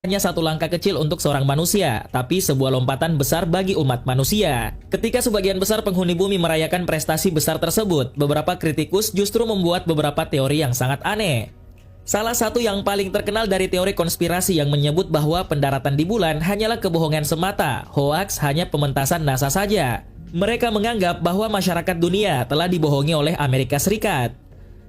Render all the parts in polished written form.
hanya satu langkah kecil untuk seorang manusia, tapi sebuah lompatan besar bagi umat manusia. Ketika sebagian besar penghuni bumi merayakan prestasi besar tersebut, beberapa kritikus justru membuat beberapa teori yang sangat aneh. Salah satu yang paling terkenal dari teori konspirasi yang menyebut bahwa pendaratan di bulan hanyalah kebohongan semata, hoaks hanya pementasan NASA saja. Mereka menganggap bahwa masyarakat dunia telah dibohongi oleh Amerika Serikat.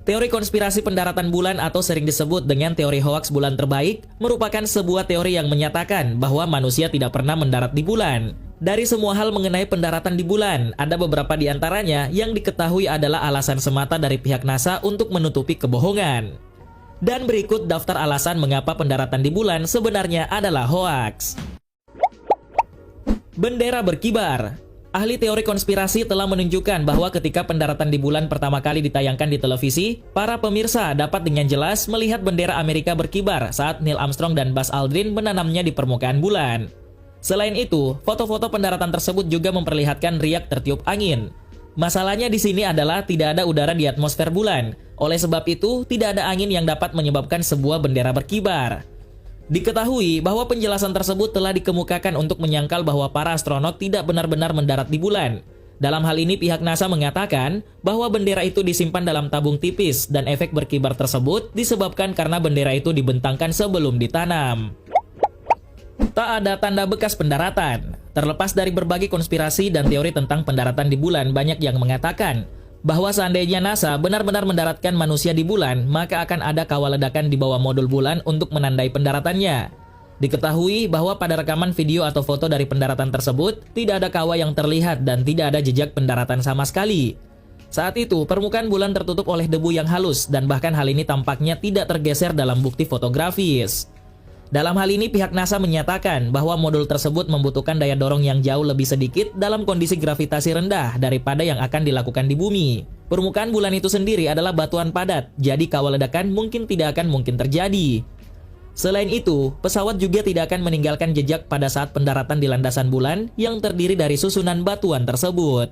Teori konspirasi pendaratan bulan atau sering disebut dengan teori hoaks bulan terbaik merupakan sebuah teori yang menyatakan bahwa manusia tidak pernah mendarat di bulan. Dari semua hal mengenai pendaratan di bulan, ada beberapa di antaranya yang diketahui adalah alasan semata dari pihak NASA untuk menutupi kebohongan. Dan berikut daftar alasan mengapa pendaratan di bulan sebenarnya adalah hoaks. Bendera berkibar. Ahli teori konspirasi telah menunjukkan bahwa ketika pendaratan di bulan pertama kali ditayangkan di televisi, para pemirsa dapat dengan jelas melihat bendera Amerika berkibar saat Neil Armstrong dan Buzz Aldrin menanamnya di permukaan bulan. Selain itu, foto-foto pendaratan tersebut juga memperlihatkan riak tertiup angin. Masalahnya di sini adalah tidak ada udara di atmosfer bulan. Oleh sebab itu, tidak ada angin yang dapat menyebabkan sebuah bendera berkibar. Diketahui bahwa penjelasan tersebut telah dikemukakan untuk menyangkal bahwa para astronot tidak benar-benar mendarat di bulan. Dalam hal ini pihak NASA mengatakan bahwa bendera itu disimpan dalam tabung tipis dan efek berkibar tersebut disebabkan karena bendera itu dibentangkan sebelum ditanam. Tak ada tanda bekas pendaratan. Terlepas dari berbagai konspirasi dan teori tentang pendaratan di bulan, banyak yang mengatakan bahwa seandainya NASA benar-benar mendaratkan manusia di bulan, maka akan ada kawah ledakan di bawah modul bulan untuk menandai pendaratannya. Diketahui bahwa pada rekaman video atau foto dari pendaratan tersebut, tidak ada kawah yang terlihat dan tidak ada jejak pendaratan sama sekali. Saat itu, permukaan bulan tertutup oleh debu yang halus dan bahkan hal ini tampaknya tidak tergeser dalam bukti fotografis. Dalam hal ini pihak NASA menyatakan bahwa modul tersebut membutuhkan daya dorong yang jauh lebih sedikit dalam kondisi gravitasi rendah daripada yang akan dilakukan di bumi. Permukaan bulan itu sendiri adalah batuan padat, jadi kawah ledakan mungkin tidak akan mungkin terjadi. Selain itu, pesawat juga tidak akan meninggalkan jejak pada saat pendaratan di landasan bulan yang terdiri dari susunan batuan tersebut.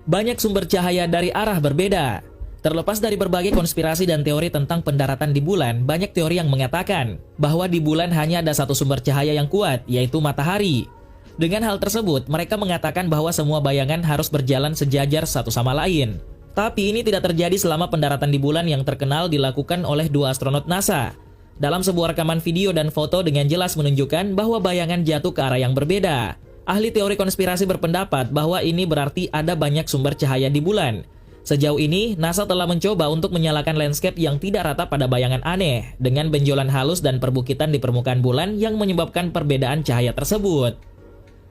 Banyak sumber cahaya dari arah berbeda. Terlepas dari berbagai konspirasi dan teori tentang pendaratan di bulan, banyak teori yang mengatakan bahwa di bulan hanya ada satu sumber cahaya yang kuat, yaitu matahari. Dengan hal tersebut, mereka mengatakan bahwa semua bayangan harus berjalan sejajar satu sama lain. Tapi ini tidak terjadi selama pendaratan di bulan yang terkenal dilakukan oleh dua astronot NASA. Dalam sebuah rekaman video dan foto dengan jelas menunjukkan bahwa bayangan jatuh ke arah yang berbeda. Ahli teori konspirasi berpendapat bahwa ini berarti ada banyak sumber cahaya di bulan. Sejauh ini, NASA telah mencoba untuk menyalakan landscape yang tidak rata pada bayangan aneh dengan benjolan halus dan perbukitan di permukaan bulan yang menyebabkan perbedaan cahaya tersebut.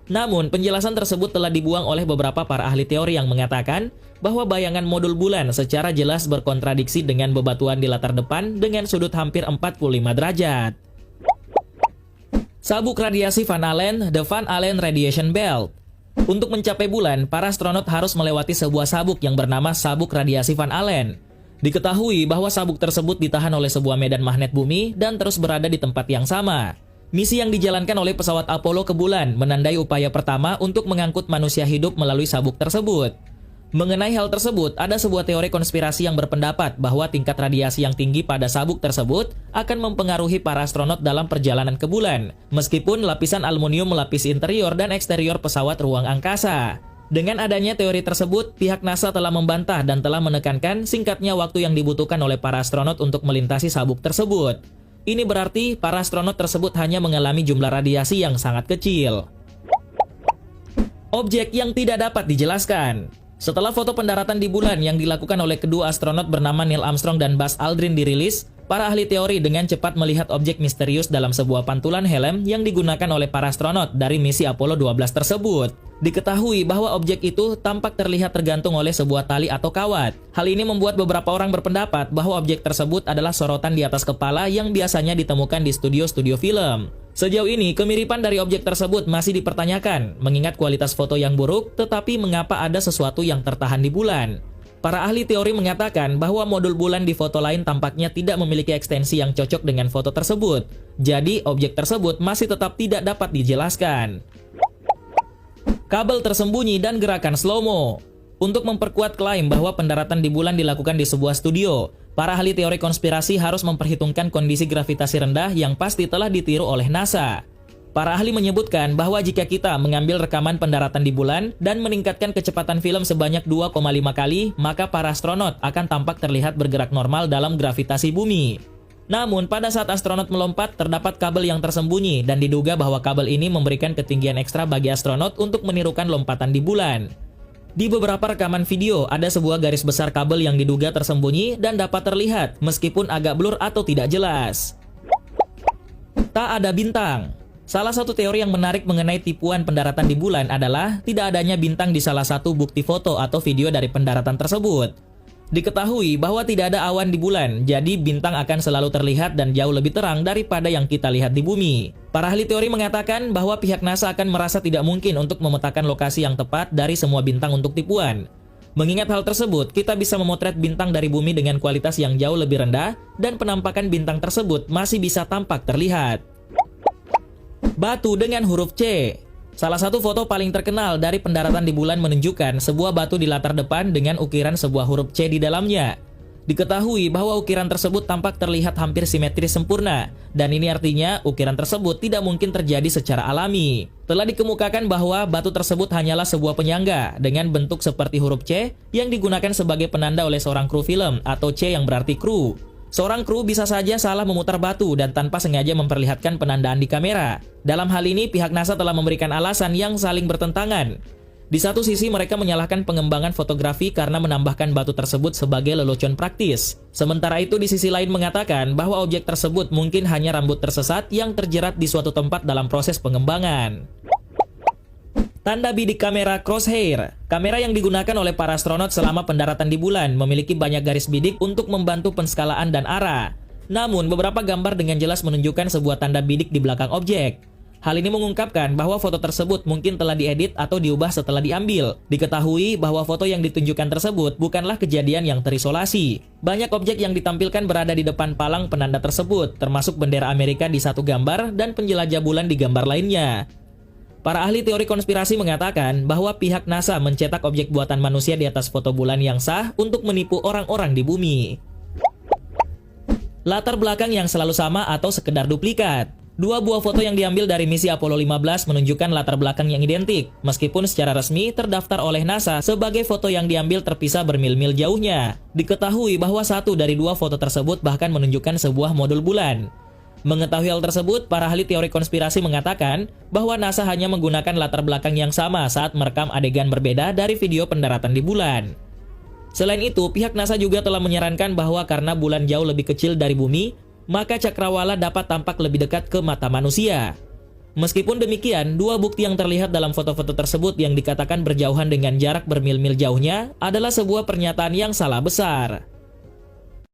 Namun, penjelasan tersebut telah dibuang oleh beberapa para ahli teori yang mengatakan bahwa bayangan modul bulan secara jelas berkontradiksi dengan bebatuan di latar depan dengan sudut hampir 45 derajat. Sabuk radiasi Van Allen, The Van Allen Radiation Belt. Untuk mencapai bulan, para astronot harus melewati sebuah sabuk yang bernama sabuk radiasi Van Allen. Diketahui bahwa sabuk tersebut ditahan oleh sebuah medan magnet bumi dan terus berada di tempat yang sama. Misi yang dijalankan oleh pesawat Apollo ke bulan menandai upaya pertama untuk mengangkut manusia hidup melalui sabuk tersebut. Mengenai hal tersebut, ada sebuah teori konspirasi yang berpendapat bahwa tingkat radiasi yang tinggi pada sabuk tersebut akan mempengaruhi para astronot dalam perjalanan ke bulan, meskipun lapisan aluminium melapisi interior dan eksterior pesawat ruang angkasa. Dengan adanya teori tersebut, pihak NASA telah membantah dan telah menekankan singkatnya waktu yang dibutuhkan oleh para astronot untuk melintasi sabuk tersebut. Ini berarti para astronot tersebut hanya mengalami jumlah radiasi yang sangat kecil. Objek yang tidak dapat dijelaskan. Setelah foto pendaratan di bulan yang dilakukan oleh kedua astronot bernama Neil Armstrong dan Buzz Aldrin dirilis, para ahli teori dengan cepat melihat objek misterius dalam sebuah pantulan helm yang digunakan oleh para astronot dari misi Apollo 12 tersebut. Diketahui bahwa objek itu tampak terlihat tergantung oleh sebuah tali atau kawat. Hal ini membuat beberapa orang berpendapat bahwa objek tersebut adalah sorotan di atas kepala yang biasanya ditemukan di studio-studio film. Sejauh ini, kemiripan dari objek tersebut masih dipertanyakan, mengingat kualitas foto yang buruk, tetapi mengapa ada sesuatu yang tertahan di bulan? Para ahli teori mengatakan bahwa modul bulan di foto lain tampaknya tidak memiliki ekstensi yang cocok dengan foto tersebut. Jadi, objek tersebut masih tetap tidak dapat dijelaskan. Kabel tersembunyi dan gerakan slow-mo. Untuk memperkuat klaim bahwa pendaratan di bulan dilakukan di sebuah studio, Para ahli teori konspirasi harus memperhitungkan kondisi gravitasi rendah yang pasti telah ditiru oleh NASA. Para ahli menyebutkan bahwa jika kita mengambil rekaman pendaratan di bulan dan meningkatkan kecepatan film sebanyak 2,5 kali, maka para astronot akan tampak terlihat bergerak normal dalam gravitasi bumi. Namun, pada saat astronot melompat, terdapat kabel yang tersembunyi dan diduga bahwa kabel ini memberikan ketinggian ekstra bagi astronot untuk menirukan lompatan di bulan. Di beberapa rekaman video, ada sebuah garis besar kabel yang diduga tersembunyi dan dapat terlihat meskipun agak blur atau tidak jelas. Tak ada bintang. Salah satu teori yang menarik mengenai tipuan pendaratan di bulan adalah tidak adanya bintang di salah satu bukti foto atau video dari pendaratan tersebut. Diketahui bahwa tidak ada awan di bulan, jadi bintang akan selalu terlihat dan jauh lebih terang daripada yang kita lihat di bumi. Para ahli teori mengatakan bahwa pihak NASA akan merasa tidak mungkin untuk memetakan lokasi yang tepat dari semua bintang untuk tipuan. Mengingat hal tersebut, kita bisa memotret bintang dari bumi dengan kualitas yang jauh lebih rendah dan penampakan bintang tersebut masih bisa tampak terlihat. Batu dengan huruf C. Salah satu foto paling terkenal dari pendaratan di bulan menunjukkan sebuah batu di latar depan dengan ukiran sebuah huruf C di dalamnya. Diketahui bahwa ukiran tersebut tampak terlihat hampir simetris sempurna, dan ini artinya ukiran tersebut tidak mungkin terjadi secara alami. Telah dikemukakan bahwa batu tersebut hanyalah sebuah penyangga dengan bentuk seperti huruf C yang digunakan sebagai penanda oleh seorang kru film atau C yang berarti kru. Seorang kru bisa saja salah memutar batu dan tanpa sengaja memperlihatkan penandaan di kamera. Dalam hal ini, pihak NASA telah memberikan alasan yang saling bertentangan. Di satu sisi, mereka menyalahkan pengembangan fotografi karena menambahkan batu tersebut sebagai lelucon praktis. Sementara itu, di sisi lain mengatakan bahwa objek tersebut mungkin hanya rambut tersesat yang terjerat di suatu tempat dalam proses pengembangan. Tanda bidik kamera crosshair. Kamera yang digunakan oleh para astronot selama pendaratan di bulan memiliki banyak garis bidik untuk membantu penskalaan dan arah. Namun, beberapa gambar dengan jelas menunjukkan sebuah tanda bidik di belakang objek. Hal ini mengungkapkan bahwa foto tersebut mungkin telah diedit atau diubah setelah diambil. Diketahui bahwa foto yang ditunjukkan tersebut bukanlah kejadian yang terisolasi. Banyak objek yang ditampilkan berada di depan palang penanda tersebut, termasuk bendera Amerika di satu gambar dan penjelajah bulan di gambar lainnya. Para ahli teori konspirasi mengatakan bahwa pihak NASA mencetak objek buatan manusia di atas foto bulan yang sah untuk menipu orang-orang di bumi. Latar belakang yang selalu sama atau sekedar duplikat. Dua buah foto yang diambil dari misi Apollo 15 menunjukkan latar belakang yang identik, meskipun secara resmi terdaftar oleh NASA sebagai foto yang diambil terpisah bermil-mil jauhnya. Diketahui bahwa satu dari dua foto tersebut bahkan menunjukkan sebuah modul bulan. Mengetahui hal tersebut, para ahli teori konspirasi mengatakan bahwa NASA hanya menggunakan latar belakang yang sama saat merekam adegan berbeda dari video pendaratan di bulan. Selain itu, pihak NASA juga telah menyarankan bahwa karena bulan jauh lebih kecil dari bumi, maka cakrawala dapat tampak lebih dekat ke mata manusia. Meskipun demikian, dua bukti yang terlihat dalam foto-foto tersebut yang dikatakan berjauhan dengan jarak bermil-mil jauhnya adalah sebuah pernyataan yang salah besar.